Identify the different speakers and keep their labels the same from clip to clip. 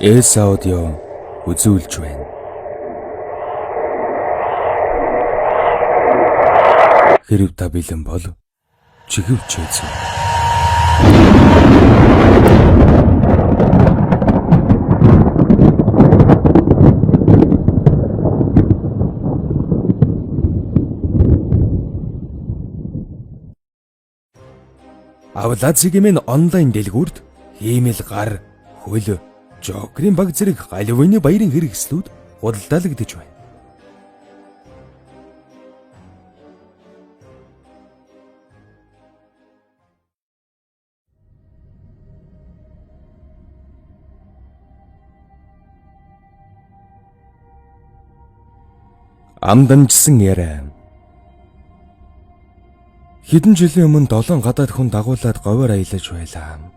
Speaker 1: Эс аудио үзүүлж байна. Хэрв та бэлэн бол чиглэж үзье. Авлацгийн онлайн дэлгүүрт хиймэл гар, хөл, жокерийн баг зэрэг галвины баярын хэрэгслүүд худалдаалагдж байна. Амдамжсан яриа. Хэдэн жилийн өмнө 7 гадаад хүн дагуулад говьор аялаж байлаа.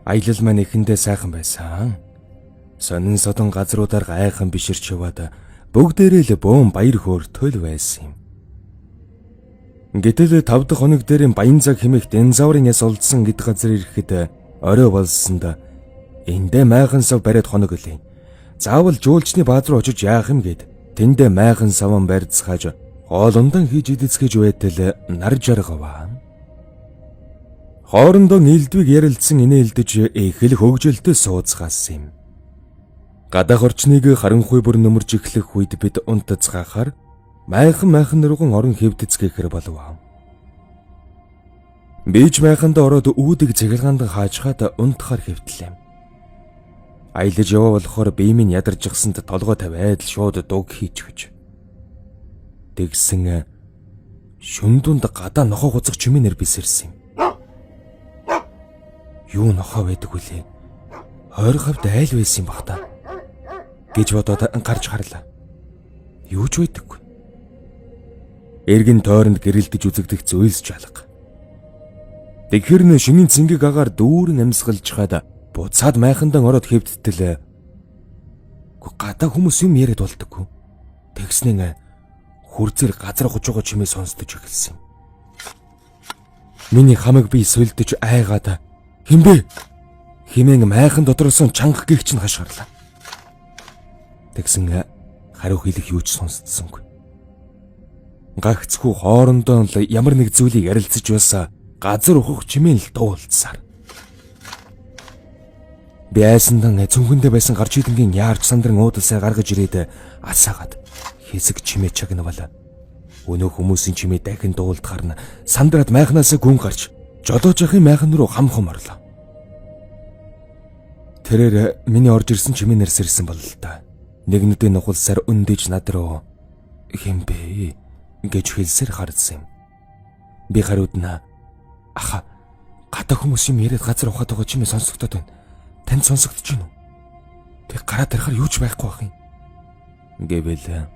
Speaker 1: Аялал маань эхэндээ сайхан байсан. Сонин содон газруудаар гайхан биширч яваад бүгдээрээ л бөөн баяр хөөртэй байсан юм. Гэтэл 5 дахь хоног дээр баян цаг хэмээх динозаврын яс олдсон гэд газар ирэхэд орой болсонд эндээ майхан сав бариад хоног өлий. Заавал жуулчны бааз руу очиж яах юм гээд тэндээ майхан саван барьцгааж хоолундон хийж идэцгэж байтал нар жаргаваа. Хоорондоо нэлдвиг ярилцсан инээлдэж их л хөгжилтэй сууцгаас юм. Гадаах орчныг харанхуй бүр нөмөрж эхлэх үед бид унтацгаахаар майхан нурган орон хэвдэцгээхэр болов. Бийж майханд ороод үүдэг цэглгаанд хаажхаад унтахаар хэвтлээ. Аялаж яваа болохоор бие минь ядарчихсанд толгой тавиад л шууд дуг хийчихвэж. Тэгсэн шүндүнд гадаа нохоо хуцах чимээнэр бисэрсэн юм. Юу нохоо байдаг вүлээ? Хойр хавьд айл байсан юм бах та гэж бодоод гарч харлаа. Юу ч байдаггүй. Эргэн тойронд гэрэлдэж үзэгдэх зүйлс ч алга. Тэгэхээр шинийн цэнгэг агаар дүүрэн амьсгалж хаад буцаад майхандан ороод хэвдтэл гадаа хүмүүс юм яриад болдоггүй. Тэгснэн хүрзээр газар хож байгаа чимээ сонсдож эхэлсэн юм. Миний хамаг би сөлдөж айгаад хэмбэ хэмээн майхан дотроос чанга гихч нь хашгирлаа. Тэгсэн хариу хэлэх юу ч сонсдсонгүй. Гагцхүү хоорондоо л ямар нэг зүйлийг ярилцаж байсан газар ухах чимээн л дуулцсаар. Би айсандан цүнхэндээ байсан гарч идэнгийн яарч сандрын уудалсаа гаргаж ирээд асаагаад хэсэг чимээ чагнавал өнөө хүмүүсийн чимээ дахин дуулдахаар нь сандраад майхнаас гүн гарч жолоож ахын майхан руу хамхам орлоо. Тэрээр миний орж ирсэн чимээ нэрсэрсэн бол л та. Нэгнүдээ нухалсаар өндөж над руу хэмбэ гэж хэлсээр хардсан юм. Би хариуд нь аха гадаа хүмүүс юм яриад газар ухаад байгаа чимээ сонсогдоод байна. Танд сонсогдож байна уу? Тэг гараад тарахаар юу ч байхгүй бах юм. Гэвэл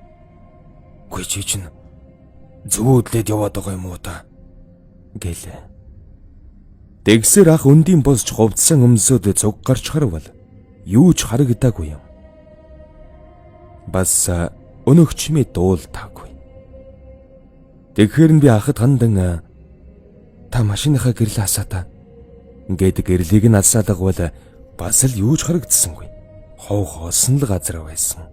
Speaker 1: гүй чи чинь зүудлээд яваад байгаа юм уу та? Гэлээ. Тэгсэр ах өндийн босч ховдсан өмсөд цуг гарч харвал юу ч харагдаагүй юм. Бас өнөгчмээ дуултаагүй. Тэгэхээр би ахад хандан та машиныхаа гэрэл асаата гэдэг гэрлийг нь асаалгавал бас л юу ч харагдсангүй. Хов хоосон л газар байсан.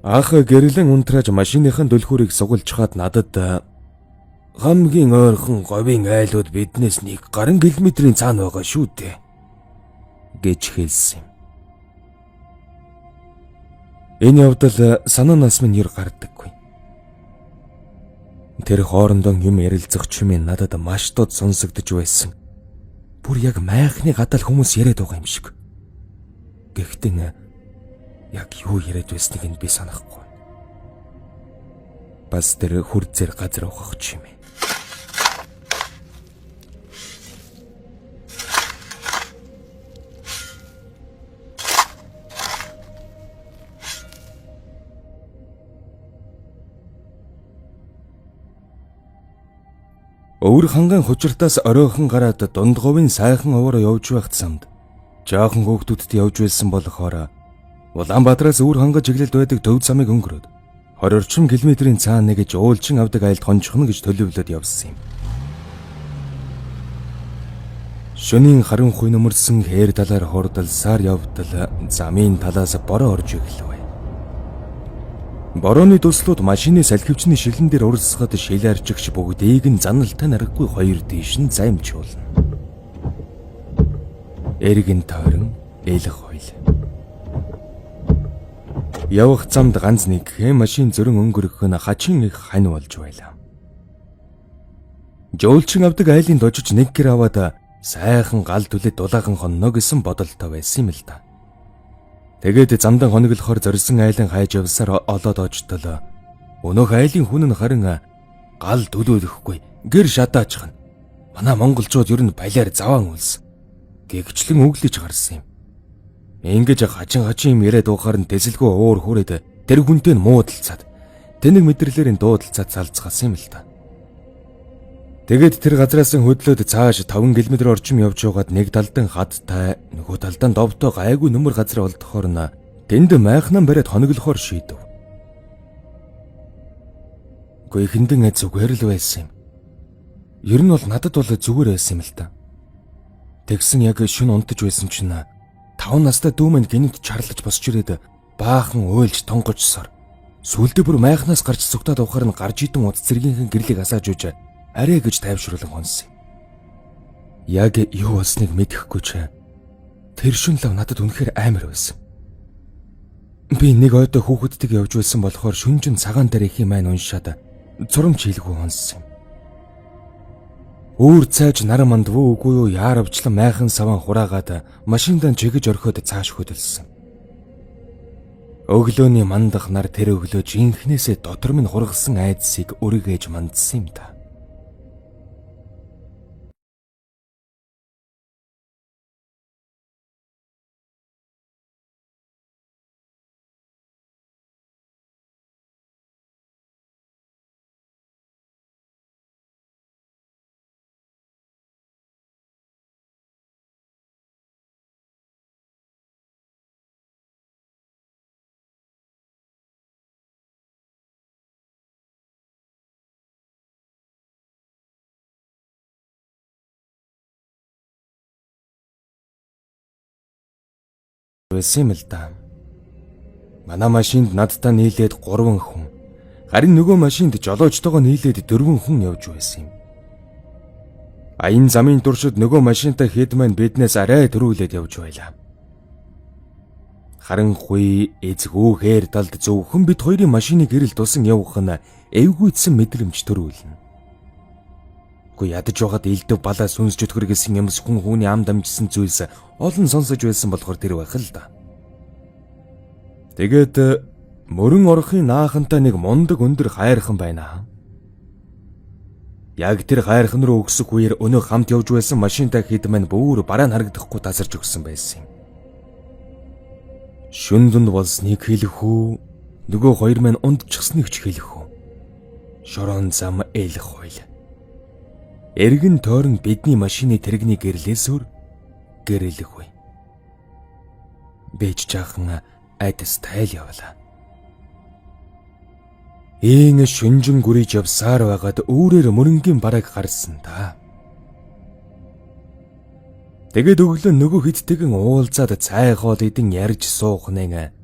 Speaker 1: Ах гэрлэн унтрааж машиныхын дөлхүүрийг сугалж хаад надад хамгийн ойрхон говийн айлууд биднээс 1 гаруй километрийн цаана байгаа шүү дээ гэж хэлсэн юм. Энэ явдал санаанаас минь ер гардаггүй. Тэр хоорондоо юм ярилцах чимээ надад маш дод сонсогдож байсан. Бүр яг майхны гадаал хүмүүс яриад байгаа юм шиг. Гэхдээ яг юу яриад байсныг нь би санахгүй. Бас тэр хүрзээр газар ухах чимээ. Өвөр ханган хучиртаас оройхон гараад дундговын сайхан овоор явж байх замд жаахан хүүхдүүдэд явж байсан болохоор Улаанбаатараас өвөр хангаж чиглэлд байдаг төв замыг өнгөрөөд 20 орчим километрийн цаана нэг жуулчин авдаг айлд хончихно гэж төлөвлөд явсан юм. Шөнийн харанхуй нөмөрсөн хээр талаар хурдалсаар явбал замын талаас бороо орж ирлээ. Борооны туслууд машины салхивчны шилэн дээр урсгад шил арчигч бүгдийг нь заналтай нарахгүй хоёр тийш нь займжуулна. Эргэн тойрон эл хойл. Явах замд ганц нэг машин зөрөн өнгөрөх нь хачин их хань болж байлаа. Жуулчин авдаг айлын дожиж нэг гэр аваад сайхан гал түлэд дулаахан хонно гэсэн бодолтой байсан юм л да. Тэгээд замдан хоноглохоор зорьсон айлын хайж явсаар олоод очтол өнөөх айлын хүн нь харин гал төлөөлөхгүй гэр шатаачхан. Манай монголчууд ер нь балиар заваан үлс гэгчлэн өглөж гарсан юм. Ингэж хачин юм яриад уухаар нь дэсэлгүй уур хүрээд тэр хүнтэй нь муудалцаад тэнэг мэдрэлээр нь дуудалцаад салцгаасан юм л да. Тэгээд тэр газраас нь хөдлөөд цааш 5 км орчим явж байгаад нэг талдан хадтай нөгөө талдан довтой гайгүй нөмөр газар олдохоор нь тэнд майхнан бариад хоноглохоор шийдэв. Гэхдээ ихэндэн зүгээр л байсан юм. Ер нь бол надад бол зүгээр байсан юм л та. Тэгсэн яг шүн унтаж байсан чинь 5 настай дүү маань гинэд чарлаж босч ирээд баахан уйлж тонгожсоор сүулдэ бүр майхнаас гарч зүгтаад ухаар нь гарж идэн уц цэргийнхэн гэрлийг асааж үж арай гэж тайвшруулан хонсон. Яг юу болсныг мэдэхгүй ч тэр шүн лав надад үнэхээр амар байсан. Би нэг ойдоо хүүхэдтэй явж байсан болохоор шүнжин цагаан дээр их юм уншаад зурамч хийлгүй хонсон. Үүр цайж нар мандвуу үгүй юу яаравчлан майхан саван хураагаад машиндан чигэж орхиод цааш хөдөлсөн. Өглөөний мандах нар тэр өглөө жинхнээсээ дотор минь хургасан айдсыг өргөж мандсан юм да. Байсан юм л да. Манай машинд надтай нийлээд 3 хүн. Харин нөгөө машинд жолоочтойгоо нийлээд 4 хүн явж байсан юм. Аян замын туршид нөгөө машинтай хэд маань биднээс арай төрүүлээд явж байлаа. Харанхуй эзгүү хээр талд зөвхөн бид хоёрын машины гэрэл тусан явах нь эвгүйцсэн мэдрэмж төрүүлнэ. Гэхдээ ядаж байгаад элдв балаа сүнс чөтгөр гэсэн юмс хүн хүний ам дамжсан зүйлс олон сонсож байсан болохоор тэр байх л да. Тэгээд мөрөн орохын наахантай нэг мундаг өндөр хайрхан байна. Яг тэр хайрхан руу өгсөх үеэр өнөө хамт явж байсан машинтай хэд маань бүр бараа нь харагдахгүй тасарч өгсөн байсан юм. Шүн дунд болсныг хэлэх үү, нөгөө хоёр маань ундчихсныг ч хэлэх үү. Шорон зам эл хойл. Эргэн тойрон бидний машины тэрэгний гэрлээсөөр гэрэлэхгүй. Бэж жаахан айдас тайл явлаа. Ийн шүнжин гүрийж явсаар байгаад өөрөөр мөрөнгийн бараг гарсан та. Тэгээд өглөө нөгөө хидтэгэн уулзаад цай хоол идэн ярьж суух нэг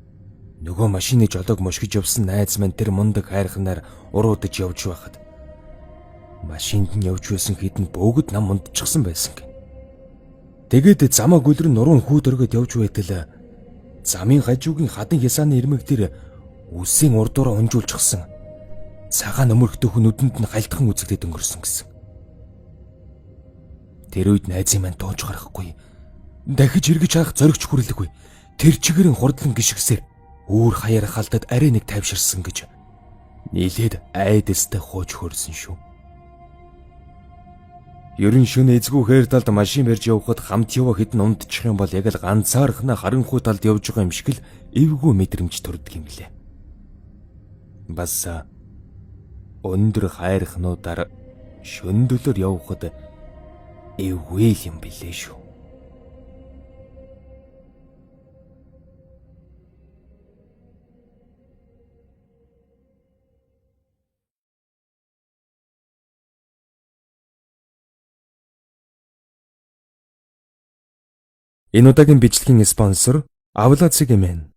Speaker 1: нөгөө машины жолоог мушгиж явсан найз маань тэр мундаг хайрханаар уруудаж явж байхад машинд нь явж байсан хэдэн бүгд нам мундчихсан байсан гэн. Тэгээд замаа гүлрэн нуруунд хүүд өргөд явж байтал замын хажуугийн хадан хясааны ирмэг тэр үсийн урдуура унжуулчихсан. Цагаан өмөрхтөх нүдэнд нь гальтхан үзэгдээд өнгөрсөн гэсэн. Тэр үед найзын маань дууж гарахгүй. Дахиж эргэж харах зоригч хүрлэхгүй. Тэр чигээрэн хурдлан гიშгсээр үүр хаяар халдаад арай нэг тайвширсан гэж нийлээд айдастай хууч хөрсөн шүү. Ерөн шөнө эзгүй хээр талд машин барьж явхад хамт яваа хэдэн ундчих юм бол яг л ганцаархнаа харанхуй талд явж байгаа юм шиг л эвгүй мэдрэмж төрдөг юм лээ. Бас өндөр хайрхнуудаар шөндөлөөр явхад эвгүй юм билээ шүү. Энэ удаагийн бичлэгийн спонсор Авлацыг эмэн.